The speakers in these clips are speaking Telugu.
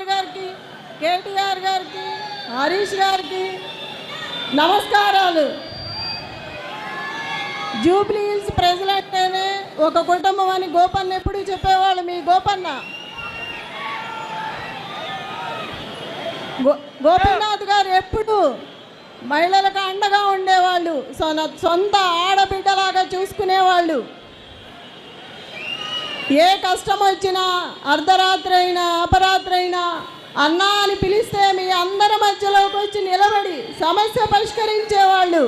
కేసీఆర్ గారికి, కేటీఆర్ గారికి, హరీష్ గారికి నమస్కారాలు. జూబ్లీ హిల్స్ ప్రజలంటేనే ఒక కుటుంబం అని గోపన్న ఎప్పుడు చెప్పేవాళ్ళు. మీ గోపన్న గోపీనాథ్ గారు ఎప్పుడు మహిళలకు అండగా ఉండేవాళ్ళు, సొంత ఆడబిడ్డలాగా చూసుకునేవాళ్ళు. ఏ కష్టం వచ్చినా అర్ధరాత్రి అయినా అపరాత్రి అయినా అన్నా అని పిలిస్తే మీ అందరి మధ్యలోకి వచ్చి నిలబడి సమస్య పరిష్కరించేవాళ్ళు.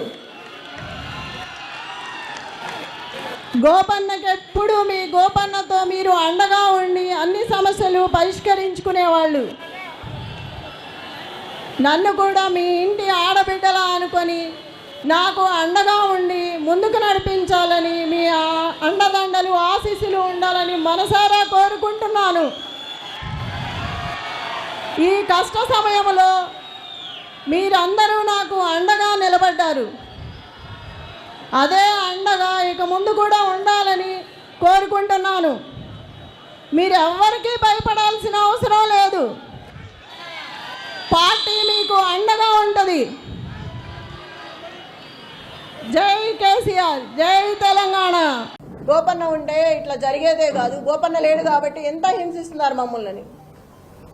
గోపన్నకి ఎప్పుడు మీ గోపన్నతో మీరు అండగా ఉండి అన్ని సమస్యలు పరిష్కరించుకునేవాళ్ళు. నన్ను కూడా మీ ఇంటి ఆడబిడ్డలా అనుకొని నాకు అండగా ఉండి ముందుకు నడిపించాలని, మీ అండదండలు ఆశీస్సులు ఉండాలని మనసారా కోరుకుంటున్నాను. ఈ కష్ట సమయంలో మీరందరూ నాకు అండగా నిలబడ్డారు. అదే అండగా ఇక ముందు కూడా ఉండాలని కోరుకుంటున్నాను. మీరు ఎవ్వరికీ భయపడాల్సిన అవసరం లేదు. పార్టీ మీకు అండగా ఉంటుంది. జై కేసీఆర్, జై తెలంగాణ. గోపన్న ఉంటే ఇట్లా జరిగేదే కాదు. గోపన్న లేడు కాబట్టి ఎంత హింసిస్తున్నారు మమ్మల్ని.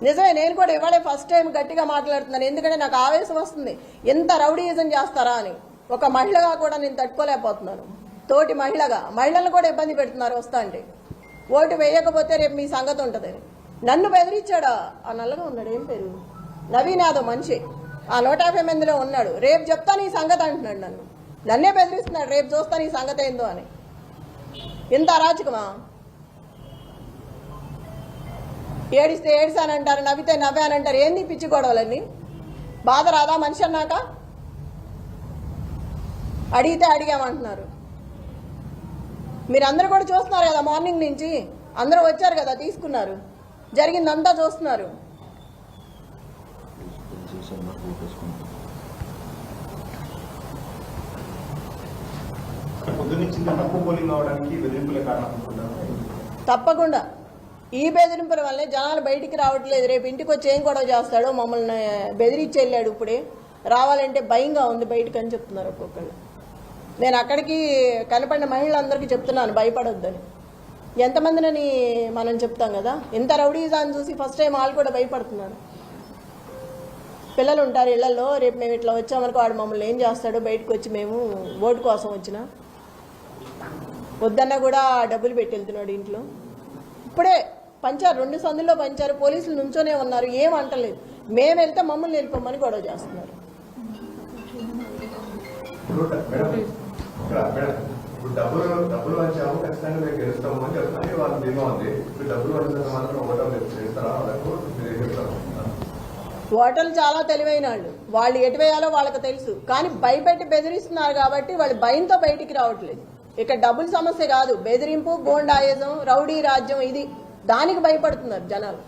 నిజమే, నేను కూడా ఇవాళే ఫస్ట్ టైం గట్టిగా మాట్లాడుతున్నాను. ఎందుకంటే నాకు ఆవేశం వస్తుంది. ఎంత రౌడీయిజం చేస్తారా అని. ఒక మహిళగా కూడా నేను తట్టుకోలేకపోతున్నాను. తోటి మహిళలను కూడా ఇబ్బంది పెడుతున్నారు వస్తా అంటే. ఓటు వేయకపోతే రేపు మీ సంగతి ఉంటుంది. నన్ను బెదిరించాడా? ఆ నల్లగా ఉన్నాడు, ఏం పేరు, నవీన్ యాదవ్ మనిషి, ఆ 150 మందిలో ఉన్నాడు. రేపు చెప్తాను ఈ సంగతి అంటున్నాడు. నన్నే బెదిరిస్తున్నాడు, రేపు చూస్తాను ఈ సంగతి ఏందో అని. ఎంత అరాచకమా? ఏడిస్తే ఏడిసానంటారు, నవ్వితే నవ్వానంటారు. ఏంది పిచ్చి గొడవలన్నీ? బాధ రాదా మనిషి అన్నాక? అడిగితే అడిగామంటున్నారు. మీరందరూ కూడా చూస్తున్నారు కదా, మార్నింగ్ నుంచి అందరూ వచ్చారు కదా, తీసుకున్నారు, జరిగిందంతా చూస్తున్నారు. తప్పకుండా ఈ బెదిరింపుల వల్లే జనాలు బయటికి రావట్లేదు. రేపు ఇంటికి వచ్చి ఏం గొడవ చేస్తాడో, మమ్మల్ని బెదిరించి వెళ్ళాడు. ఇప్పుడే రావాలంటే భయంగా ఉంది బయటకు అని చెప్తున్నారు ఒక్కొక్కళ్ళు. నేను అక్కడికి కనపడిన మహిళలందరికీ చెప్తున్నాను భయపడొద్దని. ఎంతమందినని మనం చెప్తాం కదా. ఎంత రౌడీజాన్ని చూసి ఫస్ట్ టైం వాళ్ళు కూడా భయపడుతున్నారు. పిల్లలు ఉంటారు ఇళ్లలో. రేపు మేము ఇట్లా వచ్చామనుకో, వాడు మమ్మల్ని ఏం చేస్తాడో, బయటకు వచ్చి మేము ఓటు కోసం వచ్చినా వద్దన్నా కూడా డబ్బులు పెట్టి వెళ్తున్నాడు ఇంట్లో. ఇప్పుడే పంచారు, 2 సందుల్లో పంచారు. పోలీసులు నుంచోనే ఉన్నారు, ఏం అంటలేదు. మేము వెళ్తే మమ్మల్ని వెళ్ళిపోమని గొడవ చేస్తున్నారు. ఓటర్లు చాలా తెలివైన వాళ్ళు ఎటు వేయాలో వాళ్ళకి తెలుసు. కానీ భయపెట్టి బెదిరిస్తున్నారు కాబట్టి వాళ్ళు భయంతో బయటికి రావట్లేదు. ఇక్కడ డబ్బుల సమస్య కాదు, బెదిరింపు, గోండాయిజం, రౌడీ రాజ్యం, ఇది దానికి భయపడుతున్నారు జనాలు.